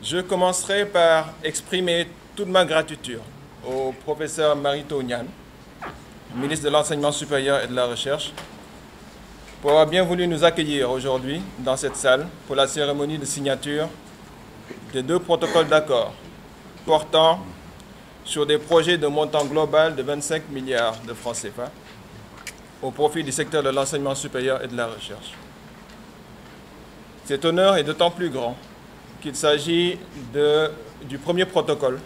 Je commencerai par exprimer toute ma gratitude au professeur Marito Niane, ministre de l'Enseignement supérieur et de la Recherche, pour avoir bien voulu nous accueillir aujourd'hui dans cette salle pour la cérémonie de signature des 2 protocoles d'accord portant sur des projets de montant global de 25 milliards de francs CFA au profit du secteur de l'enseignement supérieur et de la recherche. Cet honneur est d'autant plus grand qu'il s'agit du premier protocole,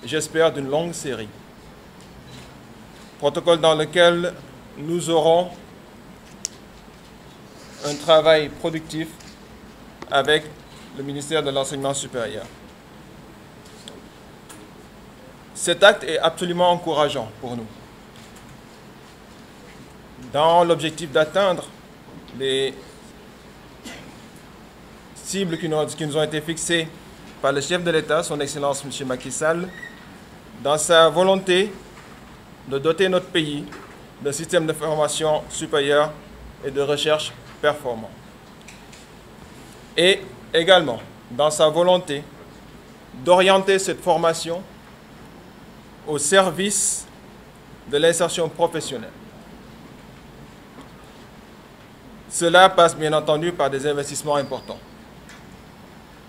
j'espère d'une longue série. Protocole dans lequel nous aurons un travail productif avec le ministère de l'Enseignement supérieur. Cet acte est absolument encourageant pour nous. Dans l'objectif d'atteindre les cibles qui nous ont été fixées par le chef de l'État, son Excellence M. Macky Sall, dans sa volonté de doter notre pays d'un système de formation supérieure et de recherche performant. Et également dans sa volonté d'orienter cette formation au service de l'insertion professionnelle. Cela passe bien entendu par des investissements importants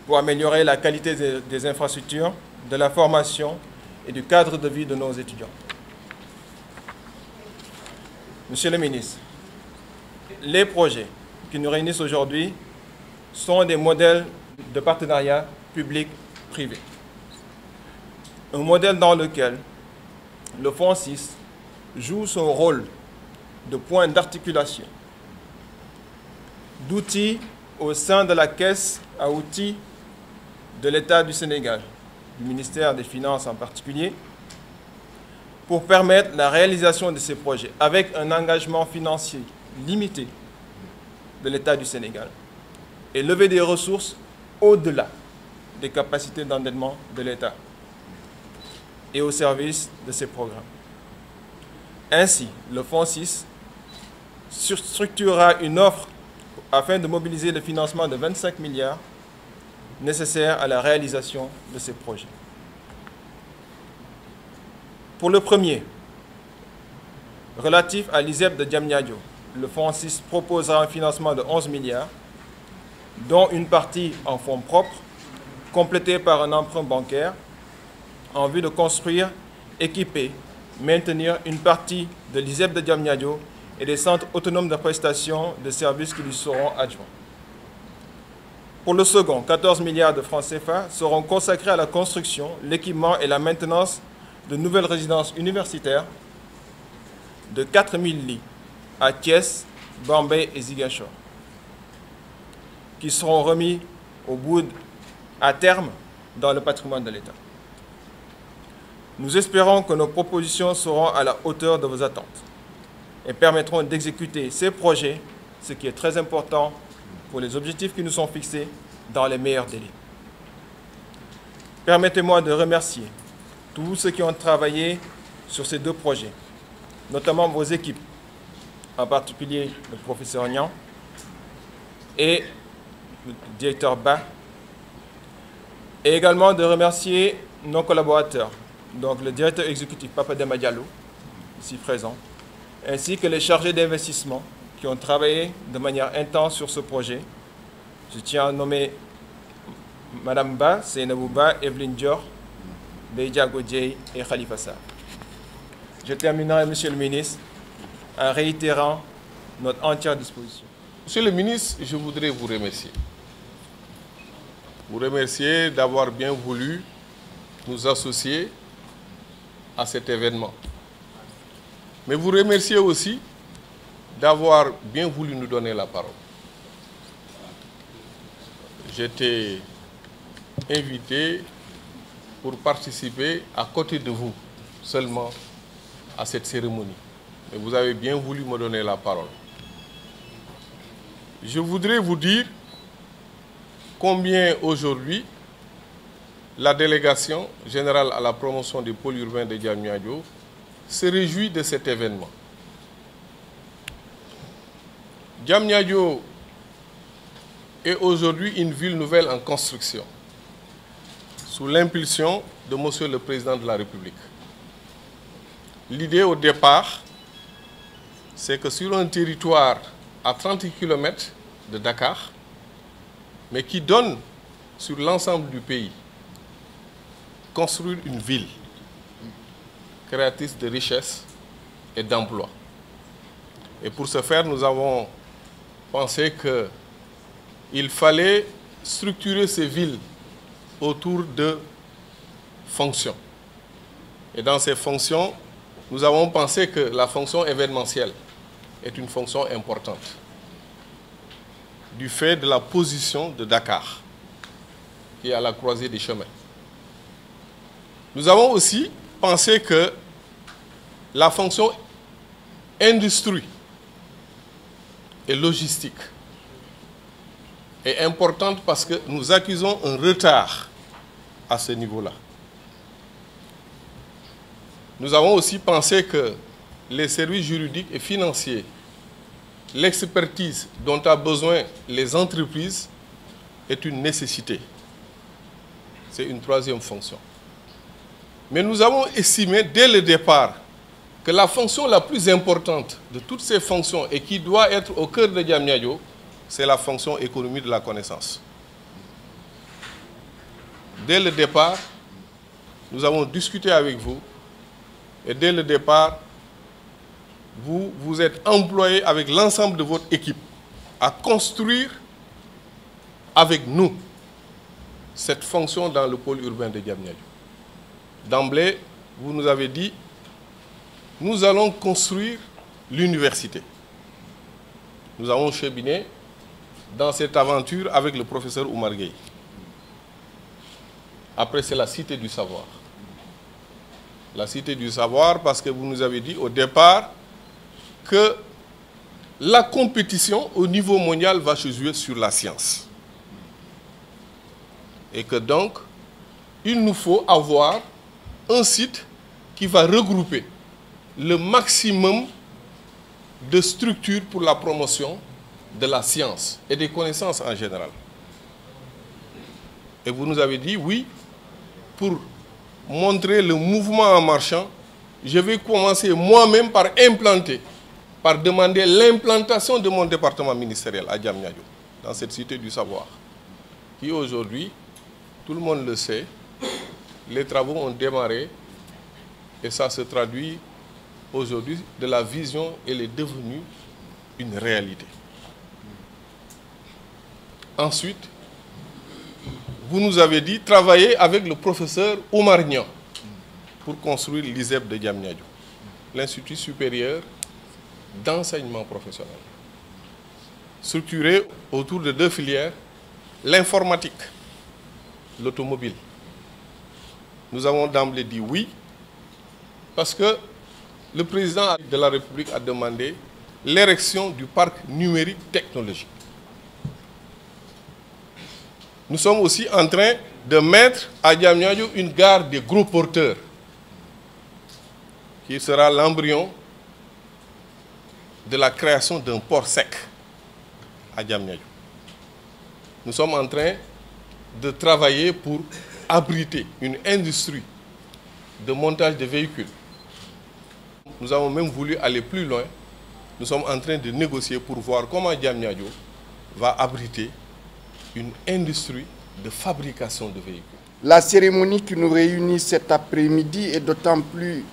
pour améliorer la qualité des infrastructures, de la formation et du cadre de vie de nos étudiants. Monsieur le ministre, les projets qui nous réunissent aujourd'hui sont des modèles de partenariat public-privé. Un modèle dans lequel le Fonds 6 joue son rôle de point d'articulation, d'outils au sein de la caisse à outils de l'État du Sénégal, du ministère des Finances en particulier, pour permettre la réalisation de ces projets avec un engagement financier limité de l'État du Sénégal et lever des ressources au-delà des capacités d'endettement de l'État et au service de ces programmes. Ainsi, le Fonds 6 structurera une offre afin de mobiliser le financement de 25 milliards nécessaires à la réalisation de ces projets. Pour le premier, relatif à l'ISEP de Diamniadio, le Fonds 6 proposera un financement de 11 milliards, dont une partie en fonds propres, complétée par un emprunt bancaire, en vue de construire, équiper, maintenir une partie de l'ISEP de Diamniadio et des centres autonomes de prestation de services qui lui seront adjoints. Pour le second, 14 milliards de francs CFA seront consacrés à la construction, l'équipement et la maintenance de nouvelles résidences universitaires de 4000 lits à Thiès, Bambey et Ziguinchor, qui seront remis à terme dans le patrimoine de l'État. Nous espérons que nos propositions seront à la hauteur de vos attentes et permettront d'exécuter ces projets, ce qui est très important pour les objectifs qui nous sont fixés dans les meilleurs délais. Permettez-moi de remercier tous ceux qui ont travaillé sur ces 2 projets, notamment vos équipes, en particulier le professeur Nian et le directeur Ba, et également de remercier nos collaborateurs, donc le directeur exécutif Papa Demba Diallo, ici présent, ainsi que les chargés d'investissement qui ont travaillé de manière intense sur ce projet. Je tiens à nommer Madame Ba, Seynabou Ba, Evelyne Dior, Beidja Godjei et Khalifa Sarr. Je terminerai, Monsieur le ministre, en réitérant notre entière disposition. Monsieur le ministre, je voudrais vous remercier. Vous remercier d'avoir bien voulu nous associer à cet événement. Mais vous remercier aussi d'avoir bien voulu nous donner la parole. J'étais invité pour participer à côté de vous seulement à cette cérémonie. Mais vous avez bien voulu me donner la parole. Je voudrais vous dire combien aujourd'hui la délégation générale à la promotion des pôles urbains de Diamniadio se réjouit de cet événement. Diamniadio est aujourd'hui une ville nouvelle en construction. sous l'impulsion de Monsieur le Président de la République. L'idée au départ, c'est que sur un territoire à 30 km de Dakar, mais qui donne sur l'ensemble du pays, construire une ville créatrice de richesses et d'emplois. Et pour ce faire, nous avons pensé qu'il fallait structurer ces villes autour de fonctions. Et dans ces fonctions, nous avons pensé que la fonction événementielle est une fonction importante du fait de la position de Dakar, qui est à la croisée des chemins. Nous avons aussi pensé que la fonction industrie et logistique est importante parce que nous accusons un retard à ce niveau-là. Nous avons aussi pensé que les services juridiques et financiers, l'expertise dont ont besoin les entreprises est une nécessité. C'est une troisième fonction. Mais nous avons estimé dès le départ que la fonction la plus importante de toutes ces fonctions et qui doit être au cœur de Diamniadio, c'est la fonction économie de la connaissance. Dès le départ, nous avons discuté avec vous et dès le départ, vous vous êtes employé avec l'ensemble de votre équipe à construire avec nous cette fonction dans le pôle urbain de Diamniadio. D'emblée, vous nous avez dit, nous allons construire l'université. Nous avons cheminé dans cette aventure avec le professeur Oumar Gueye. Après, c'est la cité du savoir. La cité du savoir parce que vous nous avez dit au départ que la compétition au niveau mondial va se jouer sur la science. Et que donc, il nous faut avoir un site qui va regrouper le maximum de structures pour la promotion de la science et des connaissances en général. Et vous nous avez dit, oui, pour montrer le mouvement en marchant, je vais commencer moi-même par implanter, par demander l'implantation de mon département ministériel à Diamniadio, dans cette cité du savoir, qui aujourd'hui, tout le monde le sait, les travaux ont démarré et ça se traduit aujourd'hui de la vision, elle est devenue une réalité. Ensuite, vous nous avez dit travailler avec le professeur Oumar Niang pour construire l'ISEP de Diamniadio, l'Institut supérieur d'enseignement professionnel, structuré autour de deux filières, l'informatique, l'automobile. Nous avons d'emblée dit oui, parce que le président de la République a demandé l'érection du parc numérique technologique. Nous sommes aussi en train de mettre à Diamniadio une gare des gros porteurs, qui sera l'embryon de la création d'un port sec à Diamniadio. Nous sommes en train de travailler pour abriter une industrie de montage de véhicules. Nous avons même voulu aller plus loin. Nous sommes en train de négocier pour voir comment Diamniadio va abriter une industrie de fabrication de véhicules. La cérémonie qui nous réunit cet après-midi est d'autant plus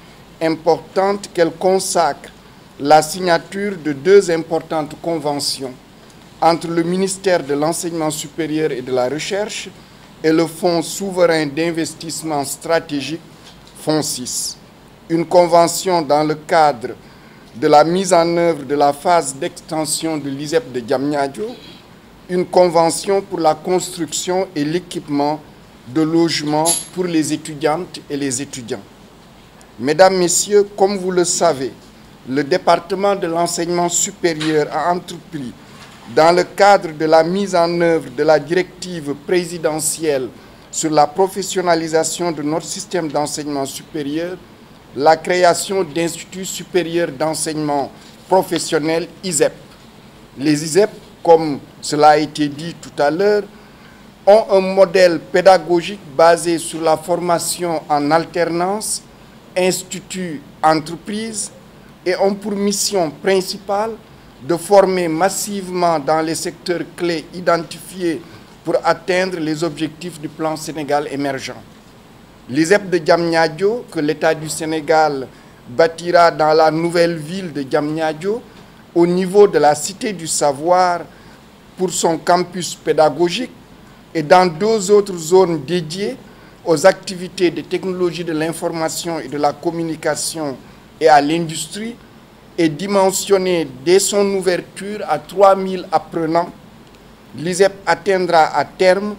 importante qu'elle consacre la signature de deux importantes conventions entre le ministère de l'Enseignement supérieur et de la Recherche et le Fonds souverain d'investissement stratégique, FONSIS. Une convention dans le cadre de la mise en œuvre de la phase d'extension de l'ISEP de Diamniadio, une convention pour la construction et l'équipement de logements pour les étudiantes et les étudiants. Mesdames, Messieurs, comme vous le savez, le département de l'enseignement supérieur a entrepris, dans le cadre de la mise en œuvre de la directive présidentielle sur la professionnalisation de notre système d'enseignement supérieur, la création d'instituts supérieurs d'enseignement professionnel ISEP. Les ISEP, comme cela a été dit tout à l'heure, ont un modèle pédagogique basé sur la formation en alternance, institut, entreprise, et ont pour mission principale de former massivement dans les secteurs clés identifiés pour atteindre les objectifs du plan Sénégal émergent. L'ISEP de Diamniadio, que l'État du Sénégal bâtira dans la nouvelle ville de Diamniadio, au niveau de la Cité du Savoir pour son campus pédagogique et dans 2 autres zones dédiées aux activités de technologie de l'information et de la communication et à l'industrie, est dimensionné dès son ouverture à 3000 apprenants. L'ISEP atteindra à terme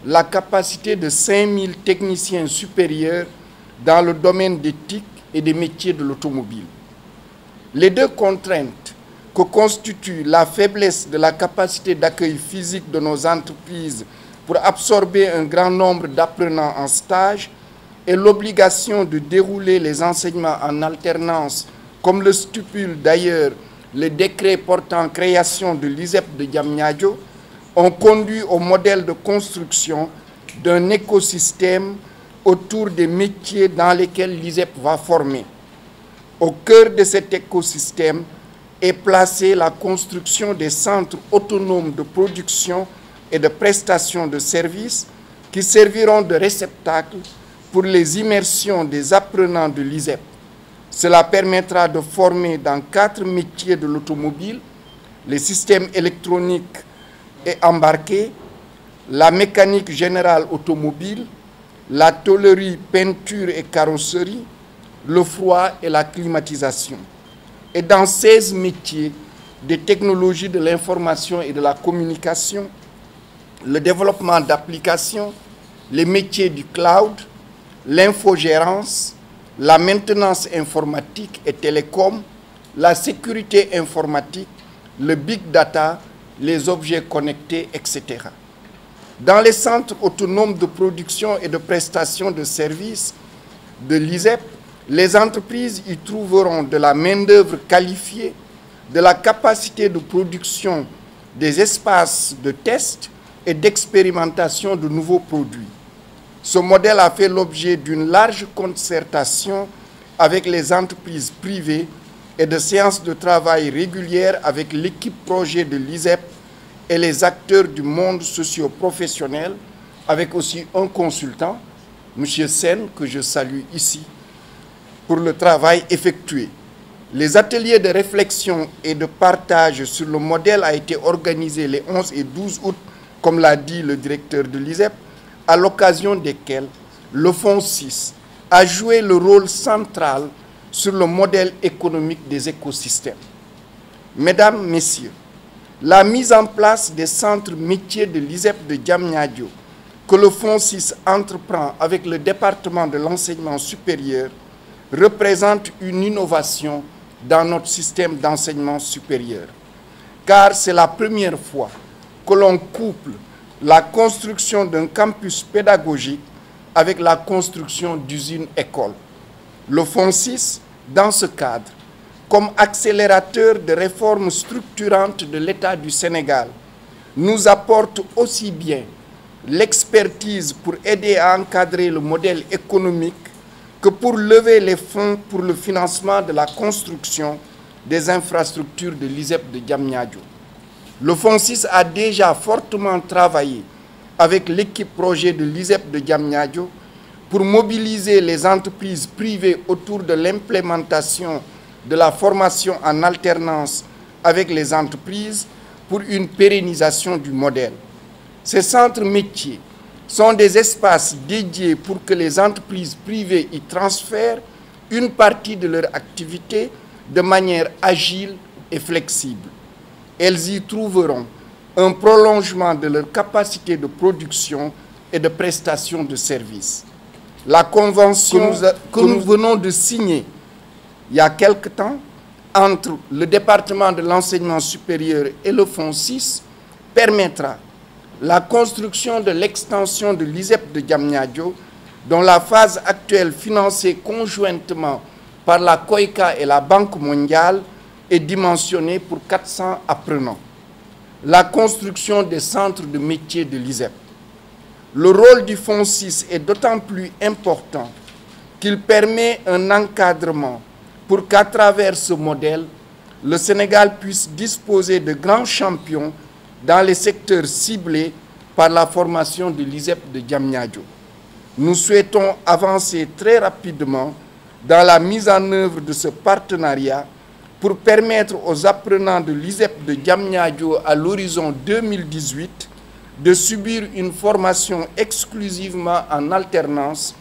la capacité de 5000 techniciens supérieurs dans le domaine des TIC et des métiers de l'automobile. Les 2 contraintes que constitue la faiblesse de la capacité d'accueil physique de nos entreprises pour absorber un grand nombre d'apprenants en stage et l'obligation de dérouler les enseignements en alternance, comme le stipule d'ailleurs le décret portant création de l'ISEP de Diamniadio, ont conduit au modèle de construction d'un écosystème autour des métiers dans lesquels l'ISEP va former. Au cœur de cet écosystème est placée la construction des centres autonomes de production et de prestation de services qui serviront de réceptacle pour les immersions des apprenants de l'ISEP. Cela permettra de former dans 4 métiers de l'automobile, les systèmes électroniques et embarqués, la mécanique générale automobile, la tôlerie, peinture et carrosserie, le froid et la climatisation. Et dans 16 métiers des technologies de l'information et de la communication, le développement d'applications, les métiers du cloud, l'infogérance, la maintenance informatique et télécom, la sécurité informatique, le big data, les objets connectés, etc. Dans les centres autonomes de production et de prestation de services de l'ISEP, les entreprises y trouveront de la main-d'œuvre qualifiée, de la capacité de production, des espaces de test et d'expérimentation de nouveaux produits. Ce modèle a fait l'objet d'une large concertation avec les entreprises privées et de séances de travail régulières avec l'équipe projet de l'ISEP et les acteurs du monde socio-professionnel, avec aussi un consultant, M. Sen, que je salue ici, pour le travail effectué. Les ateliers de réflexion et de partage sur le modèle a été organisé les 11 et 12 août, comme l'a dit le directeur de l'ISEP, à l'occasion desquels le Fonds 6 a joué le rôle central sur le modèle économique des écosystèmes. Mesdames, Messieurs, la mise en place des centres métiers de l'ISEP de Diamniadio, que le Fonds 6 entreprend avec le département de l'enseignement supérieur, représente une innovation dans notre système d'enseignement supérieur. Car c'est la première fois que l'on couple la construction d'un campus pédagogique avec la construction d'usines écoles. Le Fonds 6, dans ce cadre, comme accélérateur de réformes structurantes de l'État du Sénégal, nous apporte aussi bien l'expertise pour aider à encadrer le modèle économique que pour lever les fonds pour le financement de la construction des infrastructures de l'ISEP de Diamniadio. Le Fonds 6 a déjà fortement travaillé avec l'équipe projet de l'ISEP de Diamniadio pour mobiliser les entreprises privées autour de l'implémentation de la formation en alternance avec les entreprises pour une pérennisation du modèle. Ces centres métiers sont des espaces dédiés pour que les entreprises privées y transfèrent une partie de leur activité de manière agile et flexible. Elles y trouveront un prolongement de leur capacité de production et de prestation de services. La convention que nous venons de signer il y a quelque temps entre le département de l'enseignement supérieur et le Fonds 6 permettra la construction de l'extension de l'ISEP de Diamniadio, dont la phase actuelle financée conjointement par la COICA et la Banque mondiale est dimensionnée pour 400 apprenants. La construction des centres de métiers de l'ISEP. le rôle du Fonds 6 est d'autant plus important qu'il permet un encadrement pour qu'à travers ce modèle, le Sénégal puisse disposer de grands champions dans les secteurs ciblés par la formation de l'ISEP de Diamniadio. Nous souhaitons avancer très rapidement dans la mise en œuvre de ce partenariat pour permettre aux apprenants de l'ISEP de Diamniadio à l'horizon 2018 de subir une formation exclusivement en alternance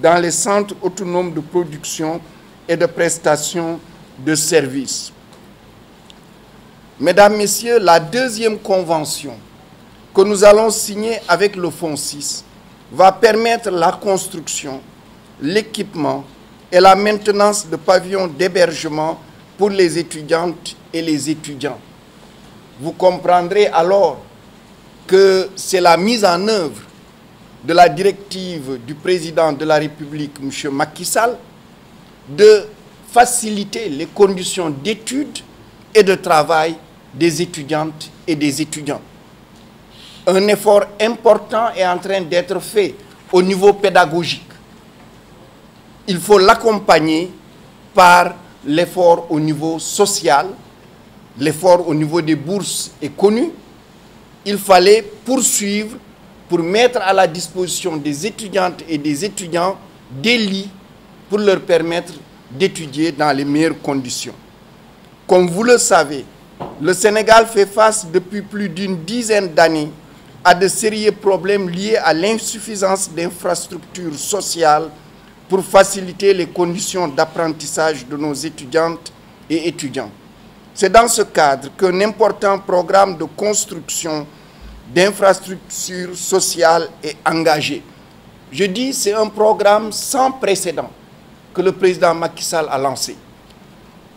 dans les centres autonomes de production et de prestation de services. Mesdames, Messieurs, la deuxième convention que nous allons signer avec le Fonds 6 va permettre la construction, l'équipement et la maintenance de pavillons d'hébergement pour les étudiantes et les étudiants. Vous comprendrez alors que c'est la mise en œuvre de la directive du président de la République, M. Macky Sall, de faciliter les conditions d'études et de travail des étudiantes et des étudiants. Un effort important est en train d'être fait au niveau pédagogique. Il faut l'accompagner par l'effort au niveau social. L'effort au niveau des bourses est connu. Il fallait poursuivre pour mettre à la disposition des étudiantes et des étudiants des lits pour leur permettre d'étudier dans les meilleures conditions. Comme vous le savez, le Sénégal fait face depuis plus d'une dizaine d'années à de sérieux problèmes liés à l'insuffisance d'infrastructures sociales pour faciliter les conditions d'apprentissage de nos étudiantes et étudiants. C'est dans ce cadre qu'un important programme de construction d'infrastructures sociales est engagé. Je dis c'est un programme sans précédent que le président Macky Sall a lancé.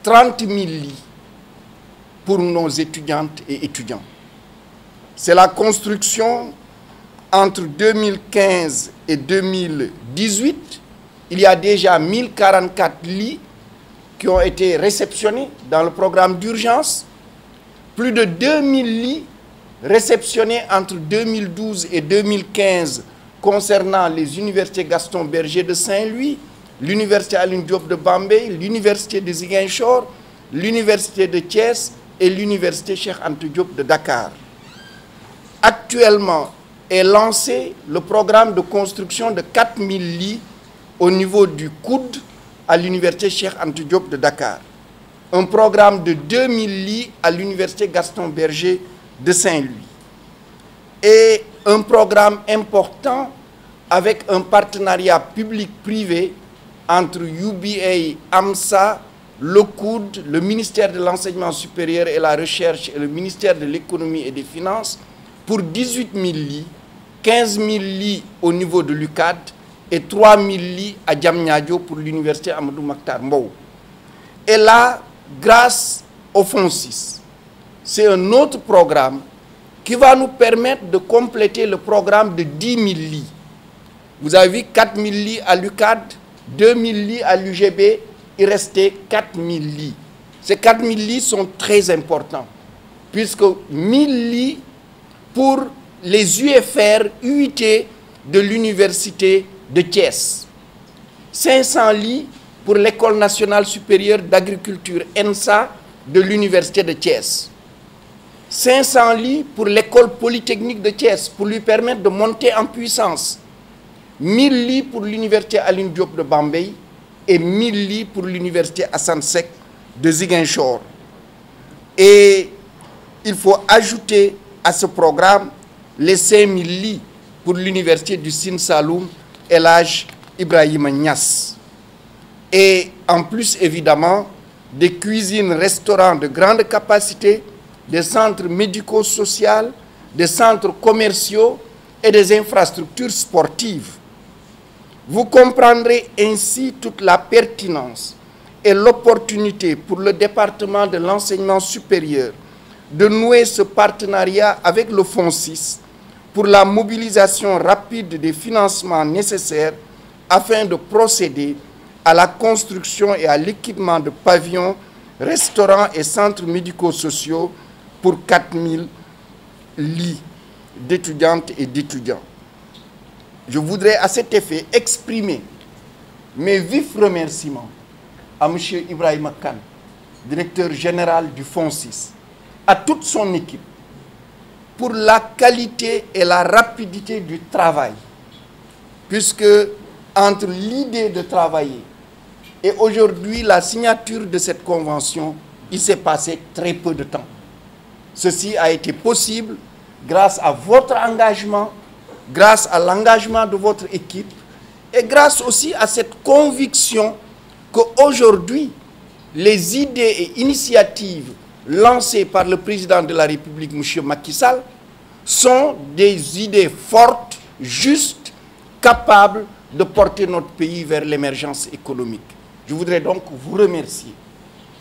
30 000 lits pour nos étudiantes et étudiants. C'est la construction entre 2015 et 2018. Il y a déjà 1044 lits qui ont été réceptionnés dans le programme d'urgence. Plus de 2000 lits réceptionnés entre 2012 et 2015 concernant les universités Gaston Berger de Saint-Louis, l'université Alioune Diop de Bambey, l'université de Ziguinchor, l'université de Thiès et l'université Cheikh Anta Diop de Dakar. Actuellement est lancé le programme de construction de 4000 lits au niveau du COUD à l'université Cheikh Anta Diop de Dakar. Un programme de 2000 lits à l'université Gaston Berger de Saint-Louis. Et un programme important avec un partenariat public-privé entre UBA, AMSA, le COUD, le ministère de l'Enseignement supérieur et la Recherche et le ministère de l'Économie et des Finances pour 18 000 lits, 15 000 lits au niveau de l'UCAD et 3 000 lits à Diamniadio pour l'université Amadou Mahtar Mbow. Et là, grâce au Fonds 6, c'est un autre programme qui va nous permettre de compléter le programme de 10 000 lits. Vous avez vu 4 000 lits à l'UCAD, 2 000 lits à l'UGB, il restait 4 000 lits. Ces 4 000 lits sont très importants, puisque 1 000 lits pour les UFR, UIT de l'université de Thiès, 500 lits pour l'École nationale supérieure d'agriculture ENSA de l'université de Thiès, 500 lits pour l'école polytechnique de Thiès pour lui permettre de monter en puissance, 1000 lits pour l'université Alioune Diop de Bambey et 1000 lits pour l'université Assane Seck de Ziguinchor. Et il faut ajouter à ce programme les 5000 lits pour l'université du Sine Saloum El Hadj Ibrahima Niass. Et en plus, évidemment, des cuisines, restaurants de grande capacité, des centres médico-sociaux, des centres commerciaux et des infrastructures sportives. Vous comprendrez ainsi toute la pertinence et l'opportunité pour le département de l'enseignement supérieur de nouer ce partenariat avec le Fonds 6 pour la mobilisation rapide des financements nécessaires afin de procéder à la construction et à l'équipement de pavillons, restaurants et centres médico-sociaux pour 4000 lits d'étudiantes et d'étudiants. je voudrais à cet effet exprimer mes vifs remerciements à M. Ibrahima Kane, directeur général du FONSIS, à toute son équipe, pour la qualité et la rapidité du travail, puisque entre l'idée de travailler et aujourd'hui la signature de cette convention, il s'est passé très peu de temps. Ceci a été possible grâce à votre engagement, grâce à l'engagement de votre équipe et grâce aussi à cette conviction qu'aujourd'hui, les idées et initiatives lancées par le président de la République, M. Macky Sall, sont des idées fortes, justes, capables de porter notre pays vers l'émergence économique. Je voudrais donc vous remercier.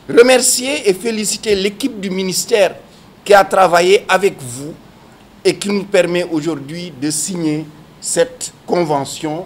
Remercier et féliciter l'équipe du ministère qui a travaillé avec vous et qui nous permet aujourd'hui de signer cette convention.